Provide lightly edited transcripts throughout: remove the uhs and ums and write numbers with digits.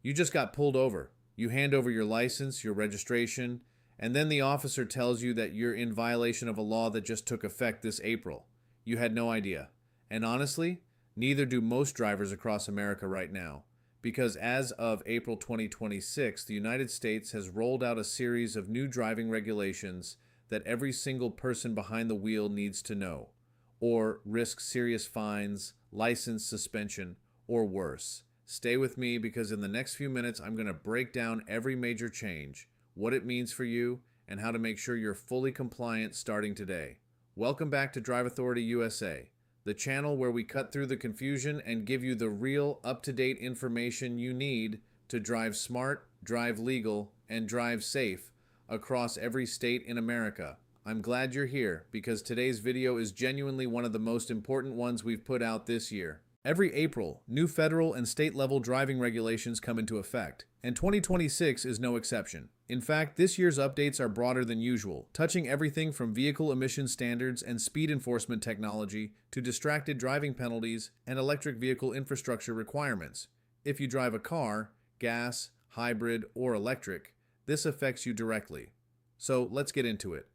You just got pulled over. You hand over your license, your registration, and then the officer tells you that you're in violation of a law that just took effect this April. You had no idea. And honestly, neither do most drivers across America right now. Because as of April 2026, the United States has rolled out a series of new driving regulations that every single person behind the wheel needs to know, or risk serious fines, license suspension, or worse. Stay with me because in the next few minutes, I'm going to break down every major change, what it means for you, and how to make sure you're fully compliant starting today. Welcome back to DriveAuthority USA, the channel where we cut through the confusion and give you the real, up-to-date information you need to drive smart, drive legal, and drive safe across every state in America. I'm glad you're here because today's video is genuinely one of the most important ones we've put out this year. Every April, new federal and state-level driving regulations come into effect, and 2026 is no exception. In fact, this year's updates are broader than usual, touching everything from vehicle emission standards and speed enforcement technology to distracted driving penalties and electric vehicle infrastructure requirements. If you drive a car, gas, hybrid, or electric, this affects you directly. So let's get into it.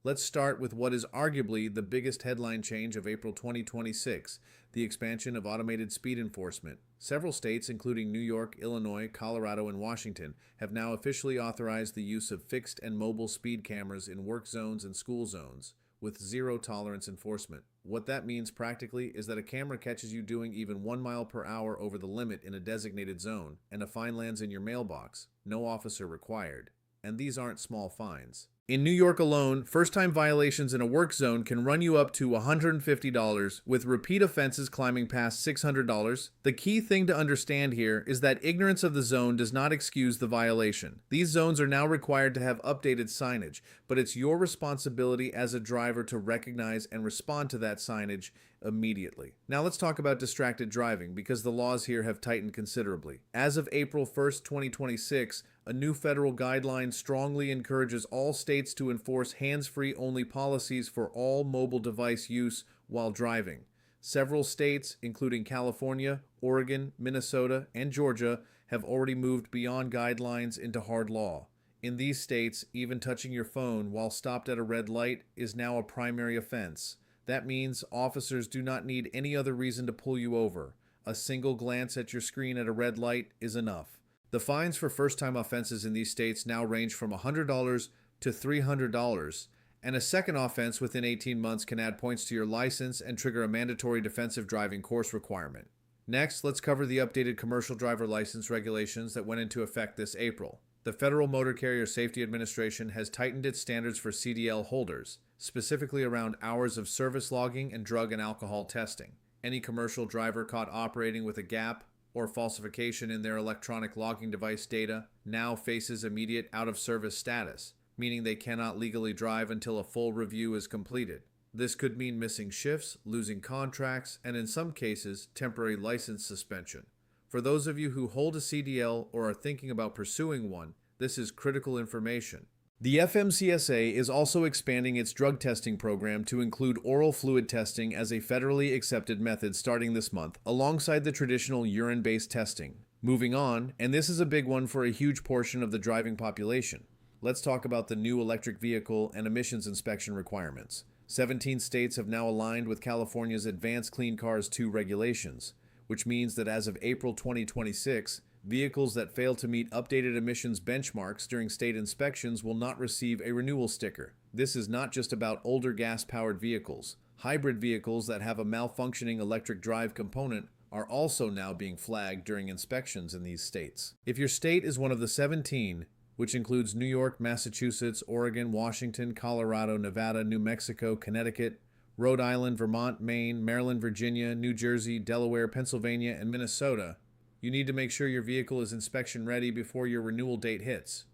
Let's start with what is arguably the biggest headline change of April 2026, the expansion of automated speed enforcement. Several states, including New York, Illinois, Colorado, and Washington, have now officially authorized the use of fixed and mobile speed cameras in work zones and school zones, with zero-tolerance enforcement. What that means practically is that a camera catches you doing even 1 mile per hour over the limit in a designated zone, and a fine lands in your mailbox. No officer required. And these aren't small fines. In New York alone, first-time violations in a work zone can run you up to $150, with repeat offenses climbing past $600. The key thing to understand here is that ignorance of the zone does not excuse the violation. These zones are now required to have updated signage, but it's your responsibility as a driver to recognize and respond to that signage immediately. Now let's talk about distracted driving, because the laws here have tightened considerably. As of April 1st, 2026, a new federal guideline strongly encourages all states to enforce hands-free only policies for all mobile device use while driving. Several states, including California, Oregon, Minnesota, and Georgia, have already moved beyond guidelines into hard law. In these states, even touching your phone while stopped at a red light is now a primary offense. That means officers do not need any other reason to pull you over. A single glance at your screen at a red light is enough. The fines for first-time offenses in these states now range from $100 to $300, and a second offense within 18 months can add points to your license and trigger a mandatory defensive driving course requirement. Next, let's cover the updated commercial driver license regulations that went into effect this April. The Federal Motor Carrier Safety Administration has tightened its standards for CDL holders, specifically around hours of service logging and drug and alcohol testing. Any commercial driver caught operating with a gap or falsification in their electronic logging device data now faces immediate out-of-service status, meaning they cannot legally drive until a full review is completed. This could mean missing shifts, losing contracts, and in some cases, temporary license suspension. For those of you who hold a CDL or are thinking about pursuing one, this is critical information. The FMCSA is also expanding its drug testing program to include oral fluid testing as a federally accepted method starting this month, alongside the traditional urine-based testing. Moving on, and this is a big one for a huge portion of the driving population. Let's talk about the new electric vehicle and emissions inspection requirements. 17 states have now aligned with California's Advanced Clean Cars 2 regulations, which means that as of April 2026, vehicles that fail to meet updated emissions benchmarks during state inspections will not receive a renewal sticker. This is not just about older gas-powered vehicles. Hybrid vehicles that have a malfunctioning electric drive component are also now being flagged during inspections in these states. If your state is one of the 17, which includes New York, Massachusetts, Oregon, Washington, Colorado, Nevada, New Mexico, Connecticut, Rhode Island, Vermont, Maine, Maryland, Virginia, New Jersey, Delaware, Pennsylvania, and Minnesota, you need to make sure your vehicle is inspection ready before your renewal date hits.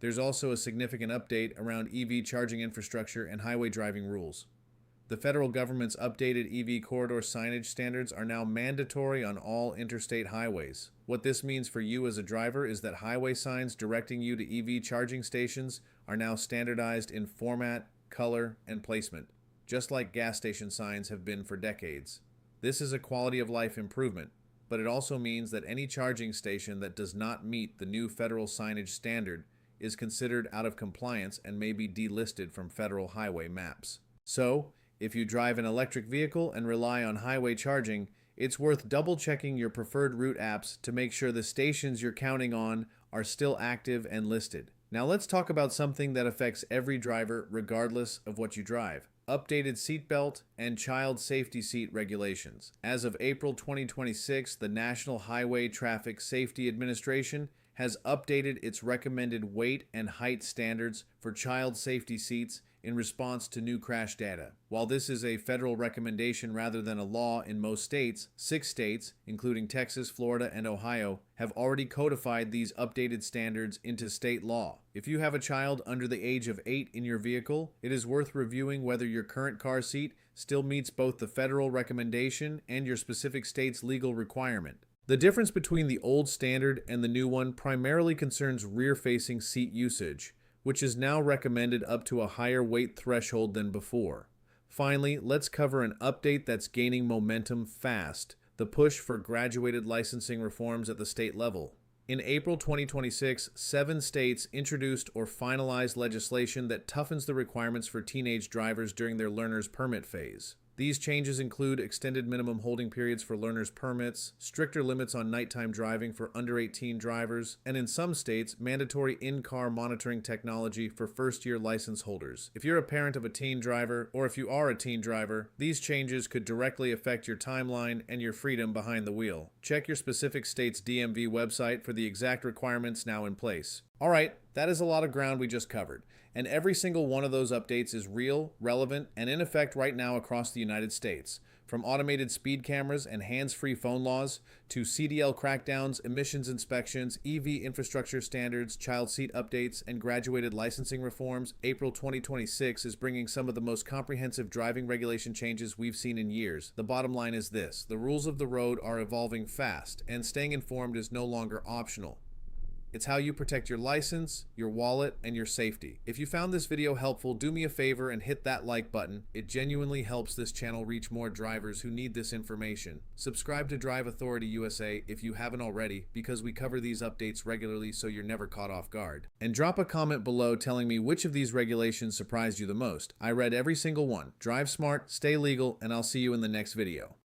There's also a significant update around EV charging infrastructure and highway driving rules. The federal government's updated EV corridor signage standards are now mandatory on all interstate highways. What this means for you as a driver is that highway signs directing you to EV charging stations are now standardized in format, color, and placement, just like gas station signs have been for decades. This is a quality of life improvement. but it also means that any charging station that does not meet the new federal signage standard is considered out of compliance and may be delisted from federal highway maps. So, if you drive an electric vehicle and rely on highway charging, it's worth double-checking your preferred route apps to make sure the stations you're counting on are still active and listed. Now let's talk about something that affects every driver regardless of what you drive: updated seatbelt and child safety seat regulations. As of April 2026, the National Highway Traffic Safety Administration has updated its recommended weight and height standards for child safety seats in response to new crash data. While this is a federal recommendation rather than a law in most states, 6 states, including Texas, Florida, and Ohio, have already codified these updated standards into state law. If you have a child under the age of 8 in your vehicle, it is worth reviewing whether your current car seat still meets both the federal recommendation and your specific state's legal requirement. The difference between the old standard and the new one primarily concerns rear-facing seat usage, which is now recommended up to a higher weight threshold than before. Finally, let's cover an update that's gaining momentum fast: the push for graduated licensing reforms at the state level. In April 2026, 7 states introduced or finalized legislation that toughens the requirements for teenage drivers during their learner's permit phase. These changes include extended minimum holding periods for learner's permits, stricter limits on nighttime driving for under 18 drivers, and in some states, mandatory in-car monitoring technology for first-year license holders. If you're a parent of a teen driver, or if you are a teen driver, these changes could directly affect your timeline and your freedom behind the wheel. Check your specific state's DMV website for the exact requirements now in place. Alright, that is a lot of ground we just covered, and every single one of those updates is real, relevant, and in effect right now across the United States. From automated speed cameras and hands-free phone laws, to CDL crackdowns, emissions inspections, EV infrastructure standards, child seat updates, and graduated licensing reforms, April 2026 is bringing some of the most comprehensive driving regulation changes we've seen in years. The bottom line is this: the rules of the road are evolving fast, and staying informed is no longer optional. It's how you protect your license, your wallet, and your safety. If you found this video helpful, do me a favor and hit that like button. It genuinely helps this channel reach more drivers who need this information. Subscribe to DriveAuthority USA if you haven't already, because we cover these updates regularly so you're never caught off guard. And drop a comment below telling me which of these regulations surprised you the most. I read every single one. Drive smart, stay legal, and I'll see you in the next video.